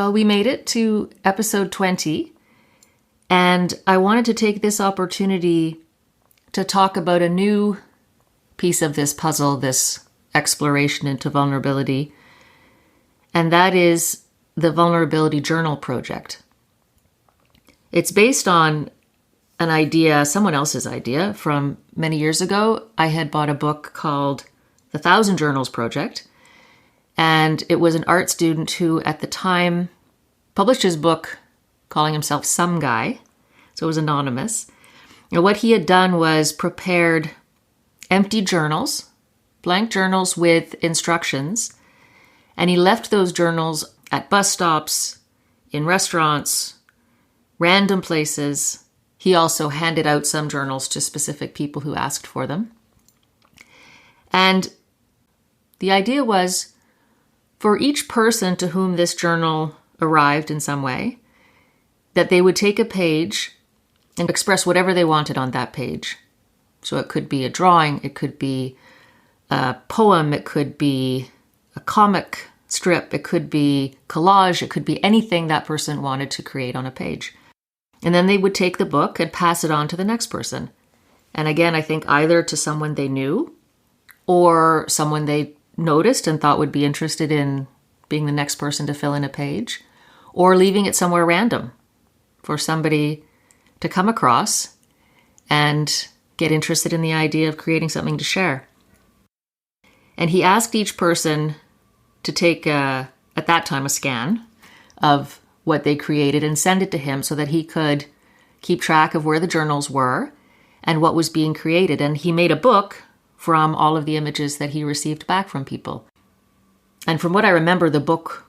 Well, we made it to episode 20, and I wanted to take this opportunity to talk about a new piece of this puzzle, this exploration into vulnerability, and that is the Vulnerability Journal Project. It's based on an idea, someone else's idea from many years ago. I had bought a book called The 1,000 Journals Project, and it was an art student who at the time published his book calling himself Some Guy, so it was anonymous. And what he had done was prepared empty journals, blank journals with instructions, and he left those journals at bus stops, in restaurants, random places. He also handed out some journals to specific people who asked for them. And the idea was for each person to whom this journal arrived in some way, that they would take a page and express whatever they wanted on that page. So it could be a drawing, it could be a poem, it could be a comic strip, it could be collage, it could be anything that person wanted to create on a page. And then they would take the book and pass it on to the next person. And again, I think either to someone they knew or someone they noticed and thought would be interested in being the next person to fill in a page, or leaving it somewhere random for somebody to come across and get interested in the idea of creating something to share. And he asked each person to take, at that time, a scan of what they created and send it to him so that he could keep track of where the journals were and what was being created. And he made a book from all of the images that he received back from people. And from what I remember, the book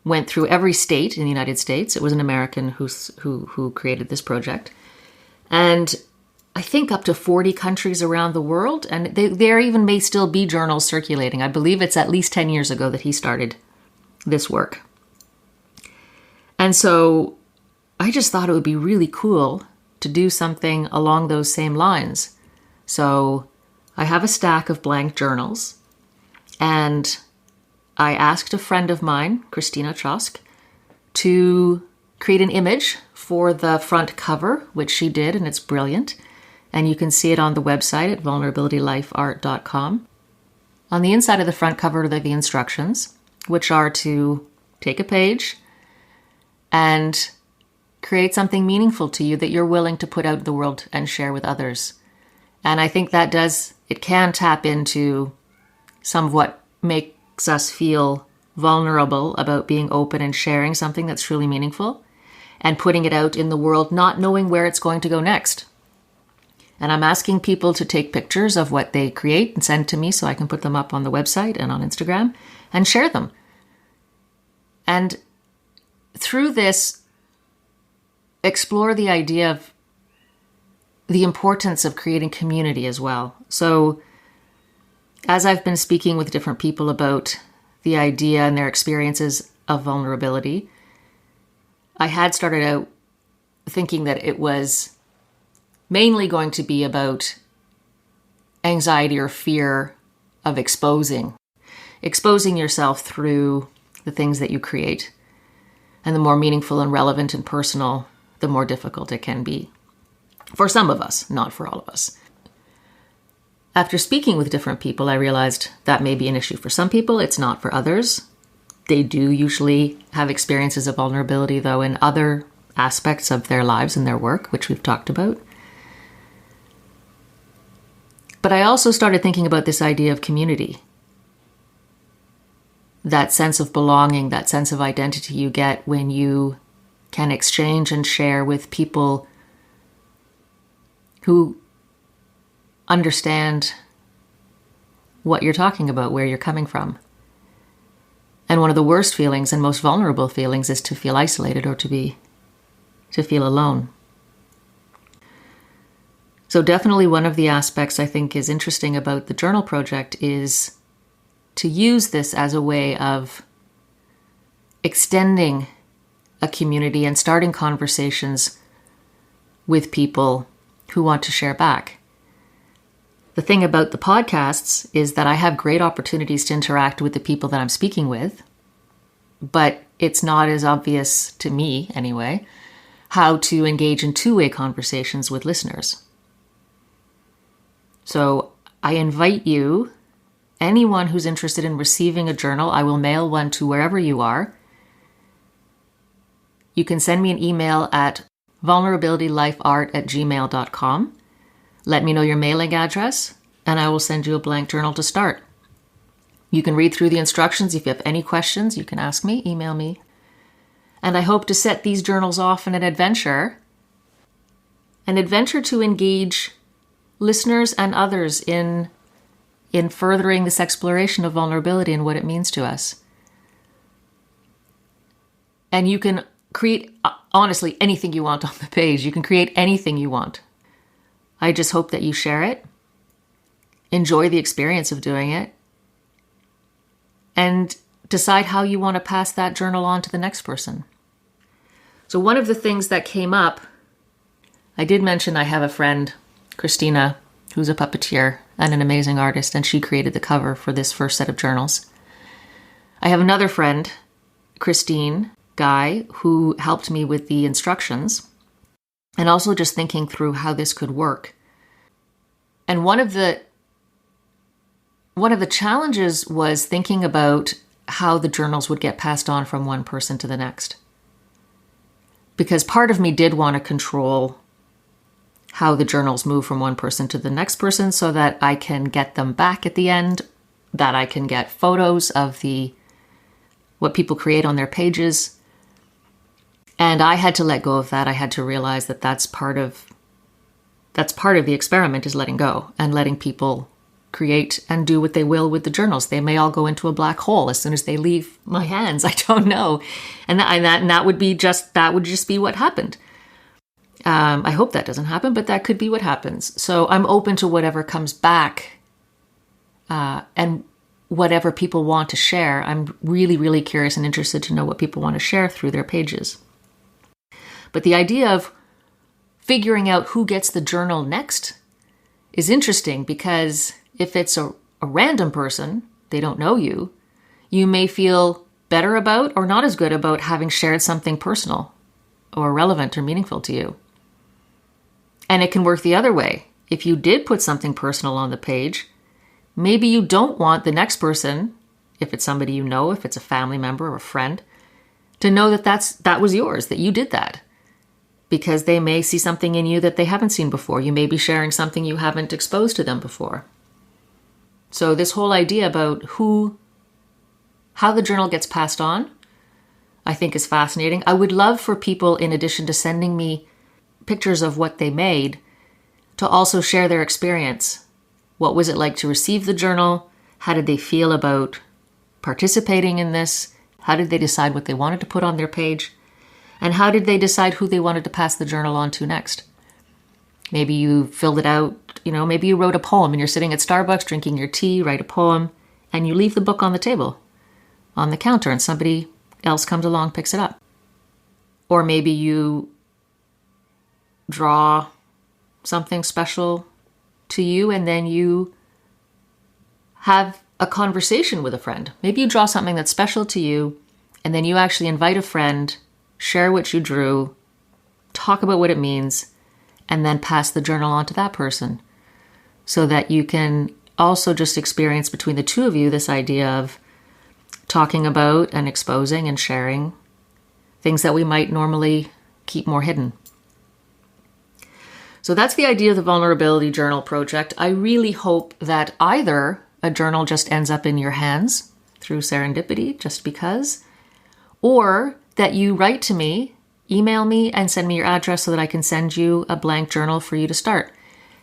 went through every state in the United States. It was an American who created this project. And I think up to 40 countries around the world. And there even may still be journals circulating. I believe it's at least 10 years ago that he started this work. And so I just thought it would be really cool to do something along those same lines. So I have a stack of blank journals, and I asked a friend of mine, Christina Chosk, to create an image for the front cover, which she did, and it's brilliant. And you can see it on the website at vulnerabilitylifeart.com. On the inside of the front cover are the instructions, which are to take a page and create something meaningful to you that you're willing to put out in the world and share with others. And I think it can tap into some of what makes us feel vulnerable about being open and sharing something that's truly meaningful and putting it out in the world, not knowing where it's going to go next. And I'm asking people to take pictures of what they create and send to me so I can put them up on the website and on Instagram and share them. And through this, explore the idea of the importance of creating community as well. So as I've been speaking with different people about the idea and their experiences of vulnerability, I had started out thinking that it was mainly going to be about anxiety or fear of exposing yourself through the things that you create. And the more meaningful and relevant and personal, the more difficult it can be. For some of us, not for all of us. After speaking with different people, I realized that may be an issue for some people. It's not for others. They do usually have experiences of vulnerability, though, in other aspects of their lives and their work, which we've talked about. But I also started thinking about this idea of community. That sense of belonging, that sense of identity you get when you can exchange and share with people who understand what you're talking about, where you're coming from. And one of the worst feelings and most vulnerable feelings is to feel isolated or to feel alone. So definitely one of the aspects I think is interesting about the journal project is to use this as a way of extending a community and starting conversations with people who want to share back. The thing about the podcasts is that I have great opportunities to interact with the people that I'm speaking with, but it's not as obvious to me anyway, how to engage in two-way conversations with listeners. So I invite you, anyone who's interested in receiving a journal, I will mail one to wherever you are. You can send me an email at vulnerabilitylifeart@gmail.com. Let me know your mailing address, and I will send you a blank journal to start. You can read through the instructions. If you have any questions, you can ask me, email me. And I hope to set these journals off in an adventure to engage listeners and others in furthering this exploration of vulnerability and what it means to us. And you can create, honestly, anything you want on the page. You can create anything you want. I just hope that you share it, enjoy the experience of doing it, and decide how you want to pass that journal on to the next person. So one of the things that came up, I did mention I have a friend, Christina, who's a puppeteer and an amazing artist, and she created the cover for this first set of journals. I have another friend, Christine Guy, who helped me with the instructions and also just thinking through how this could work. And one of the challenges was thinking about how the journals would get passed on from one person to the next. Because part of me did want to control how the journals move from one person to the next person so that I can get them back at the end, that I can get photos of what people create on their pages. And I had to let go of that. I had to realize that that's part of the experiment, is letting go and letting people create and do what they will with the journals. They may all go into a black hole as soon as they leave my hands. I don't know. And that would just be what happened. I hope that doesn't happen, but that could be what happens. So I'm open to whatever comes back, and whatever people want to share. I'm really, really curious and interested to know what people want to share through their pages. But the idea of figuring out who gets the journal next is interesting, because if it's a random person, they don't know you, you may feel better about or not as good about having shared something personal or relevant or meaningful to you. And it can work the other way. If you did put something personal on the page, maybe you don't want the next person, if it's somebody you know, if it's a family member or a friend, to know that was yours, that you did that. Because they may see something in you that they haven't seen before. You may be sharing something you haven't exposed to them before. So this whole idea about how the journal gets passed on, I think is fascinating. I would love for people, in addition to sending me pictures of what they made, to also share their experience. What was it like to receive the journal? How did they feel about participating in this? How did they decide what they wanted to put on their page? And how did they decide who they wanted to pass the journal on to next? Maybe you filled it out, maybe you wrote a poem and you're sitting at Starbucks drinking your tea, write a poem, and you leave the book on the table, on the counter, and somebody else comes along, picks it up. Or maybe you draw something special to you and then you have a conversation with a friend. Maybe you draw something that's special to you and then you actually invite a friend, share what you drew, talk about what it means, and then pass the journal on to that person, so that you can also just experience between the two of you this idea of talking about and exposing and sharing things that we might normally keep more hidden. So that's the idea of the Vulnerability Journal project. I really hope that either a journal just ends up in your hands through serendipity, just because, or that you write to me, email me, and send me your address so that I can send you a blank journal for you to start.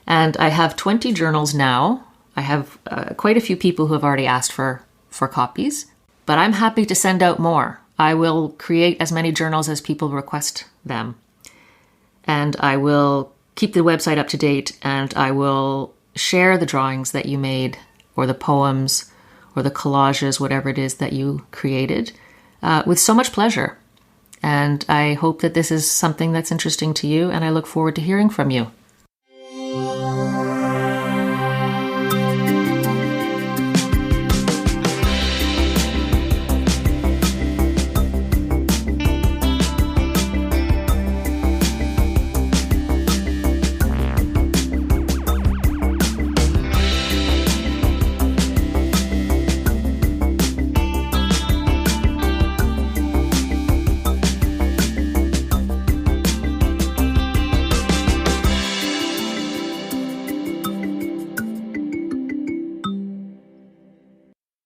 And I have 20 journals now. I have quite a few people who have already asked for copies, but I'm happy to send out more. I will create as many journals as people request them. And I will keep the website up to date, and I will share the drawings that you made, or the poems, or the collages, whatever it is that you created, with so much pleasure. And I hope that this is something that's interesting to you, and I look forward to hearing from you.